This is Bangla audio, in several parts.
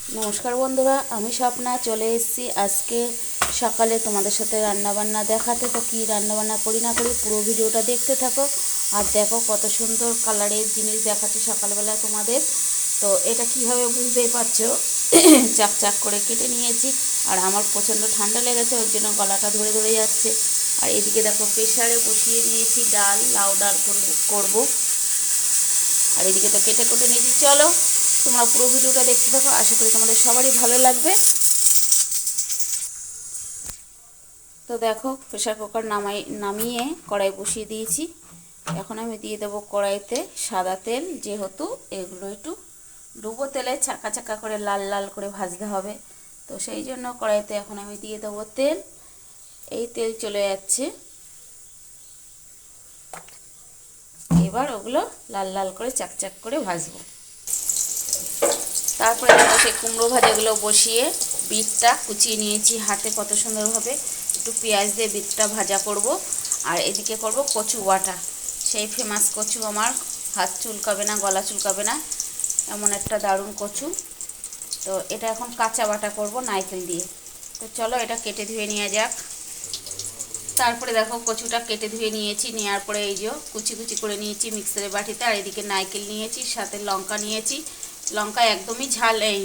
নমস্কার বন্ধুরা, আমি স্বপ্না চলে এসেছি আজকে সকালে তোমাদের সাথে রান্নাবান্না দেখাতে। তো কী রান্নাবান্না করি না করি পুরো ভিডিওটা দেখতে থাকো। আর দেখো কত সুন্দর কালারের জিনিস দেখাচ্ছি সকালবেলা তোমাদের। তো এটা কীভাবে বুঝতেই পারছো, চাক করে কেটে নিয়েছি। আর আমার প্রচণ্ড ঠান্ডা লেগেছে, ওর জন্য গলাটা ধরে ধরে যাচ্ছে। আর এদিকে দেখো প্রেশারে বসিয়ে নিয়েছি ডাল, লাউ ডাল করবো। আর এদিকে তো কেটে কুটে নিয়েছি। চলো তোমরা পুরো ভিডিওটা দেখতে থাকো, আশা করি তোমাদের সবারই ভালো লাগবে। তো দেখো প্রেশার কুকার নামিয়ে কড়াই বসিয়ে দিয়েছি। এখন আমি দিয়ে দেবো কড়াইতে সাদা তেল, যেহেতু এগুলো একটু ডুবো তেলে চাকা চাকা করে লাল লাল করে ভাজতে হবে। তো সেই জন্য কড়াইতে এখন আমি দিয়ে দেবো তেল। এই তেল চলে যাচ্ছে, এবার ওগুলো লাল লাল করে চাকচাক করে ভাজবো। তারপরে দেখো সেই কুমড়ো ভাজাগুলো বসিয়ে বিটটা কুচিয়ে নিয়েছি হাতে কত সুন্দরভাবে। একটু পেঁয়াজ দিয়ে বিটটা ভাজা করব। আর এদিকে করব কচু বাটা, সেই ফেমাস কচু, আমার হাত চুলকাবে না, গলা চুলকাবে না, এমন একটা দারুণ কচু। তো এটা এখন কাঁচা বাটা করব নারকেল দিয়ে। তো চলো এটা কেটে ধুয়ে নেওয়া যাক। তারপরে দেখো কচুটা কেটে ধুয়ে নিয়েছি, নেওয়ার পরে এই যে কুচি কুচি করে নিয়েছি মিক্সারের বাটিতে। আর এদিকে নারকেল নিয়েছি, সাথে লঙ্কা নিয়েছি। লঙ্কা একদমই ঝাল, এই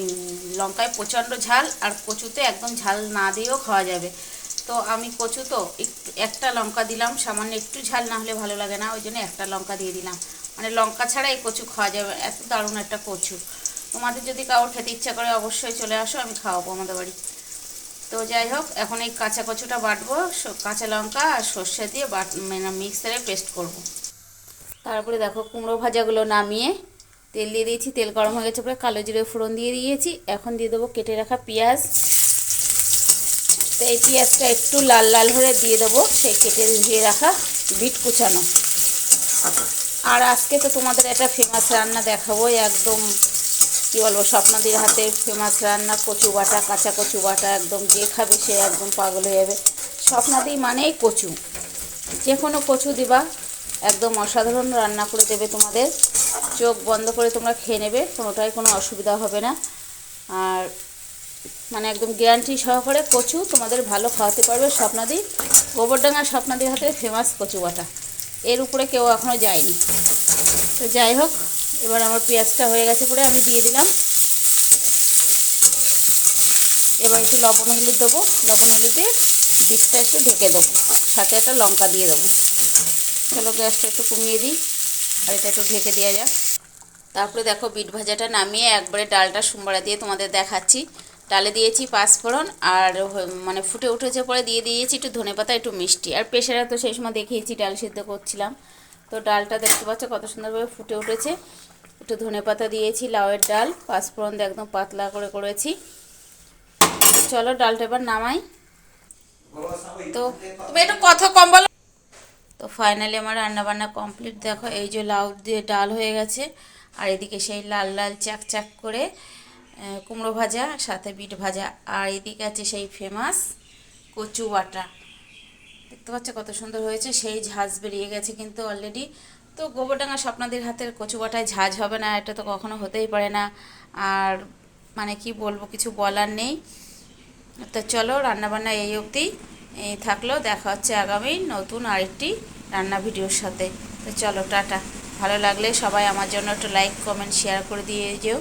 লঙ্কায় প্রচণ্ড ঝাল, আর কচুতে একদম ঝাল না দিয়েও খাওয়া যাবে। তো আমি কচু তো একটা লঙ্কা দিলাম, সামান্য একটু ঝাল না হলে ভালো লাগে না, ওই জন্য একটা লঙ্কা দিয়ে দিলাম। মানে লঙ্কা ছাড়া এই কচু খাওয়া যাবে, এত দারুণ একটা কচু। তোমাদের যদি কারোর খেতে ইচ্ছা করে অবশ্যই চলে আসো, আমি খাওয়াবো আমাদের বাড়ি। তো যাই হোক, এখন এই কাঁচা কচুটা বাটবো, কাঁচা লঙ্কা আর সর্ষে দিয়ে মানে মিক্সারে পেস্ট করব। তারপরে দেখো কুমড়ো ভাজাগুলো নামিয়ে তেল দিয়ে দিয়েছি, তেল গরম হয়ে গেছে, পরে কালো জিরে ফোড়ন দিয়ে দিয়েছি। এখন দিয়ে দেবো কেটে রাখা পেঁয়াজ। তো এই পেঁয়াজটা একটু লাল লাল হয়ে দিয়ে দেবো সেই কেটে ধুয়ে রাখা বিট কুচানো। আর আজকে তো তোমাদের একটা ফেমাস রান্না দেখাবো, একদম কী বলবো, স্বপ্নাদির হাতের ফেমাস রান্না কচু বাটা, কাঁচা কচু বাটা। একদম যে খাবে সে একদম পাগল হয়ে যাবে। স্বপ্নাদি মানেই কচু, যে কোনো কচু দিবা একদম অসাধারণ রান্না করে দেবে তোমাদের। চোখ বন্ধ করে তোমরা খেয়ে নেবে, কোনোটাই কোনো অসুবিধা হবে না। আর মানে একদম গ্যারান্টি সহকারে কচু তোমাদের ভালো খাওয়াতে পারবে স্বপ্নাদি। গোবরডাঙ্গা স্বপ্নাদির হাতের ফেমাস কচু বাটা, এর উপরে কেউ এখনও যায়নি। তো যাই হোক, এবার আমার পেঁয়াজটা হয়ে গেছে, পরে আমি দিয়ে দিলাম। এবার একটু লবণ হলুদ দেবো, লবণ হলুদ দিয়ে বিটটা একটু ঢেকে দেবো, সাথে একটা লঙ্কা দিয়ে দেবো। চলো গ্যাসটা একটু কমিয়ে দিই, আর এটা একটু ঢেকে দেওয়া যাক। তারপরে দেখো বিট ভাজাটা নামিয়ে একবারে ডালটা সোমবারে দিয়ে তোমাদের দেখাচ্ছি। ডালে দিয়েছি পাঁচফোড়ন, আর মানে ফুটে উঠেছে পরে দিয়ে দিয়েছি একটু ধনেপাতা, একটু মিষ্টি। আর প্রেশারে তো সেই সময় দেখিয়েছি ডাল সিদ্ধ করছিলাম। তো ডালটা দেখতে পাচ্ছ কত সুন্দরভাবে ফুটে উঠেছে। একটু ধনেপাতা দিয়েছি, লাউয়ের ডাল, পাঁচফোড়ন দিয়ে একদম পাতলা করে করেছি। চলো ডালটা এবার নামাই। তো তুমি একটু কথা কম বলো। তো ফাইনালি আমার রান্নাবান্না কমপ্লিট। দেখো এই যে লাউ দিয়ে ডাল হয়ে গেছে, আর এদিকে সেই লাল লাল চাক চাক করে কুমড়ো ভাজা, সাথে বিট ভাজা, আর এদিকে আছে সেই ফেমাস কচু বাটা। দেখতে পাচ্ছ কত সুন্দর হয়েছে, সেই ঝাঁজ বেরিয়ে গেছে কিন্তু অলরেডি। তো গোবরডাঙ্গা স্বপ্নাদের হাতের কচু বাটায় ঝাঁজ হবে না, এটা তো কখনো হতেই পারে না। আর মানে কি বলবো, কিছু বলার নেই। তো চলো রান্নাবান্না এই অবধি থাকলো, দেখা হচ্ছে আগামী নতুন আরেকটি রান্না ভিডিওর সাথে। তো চলো টাটা। ভালো লাগলে সবাই আমার জন্য একটু লাইক কমেন্ট শেয়ার করে দিয়ে যেও।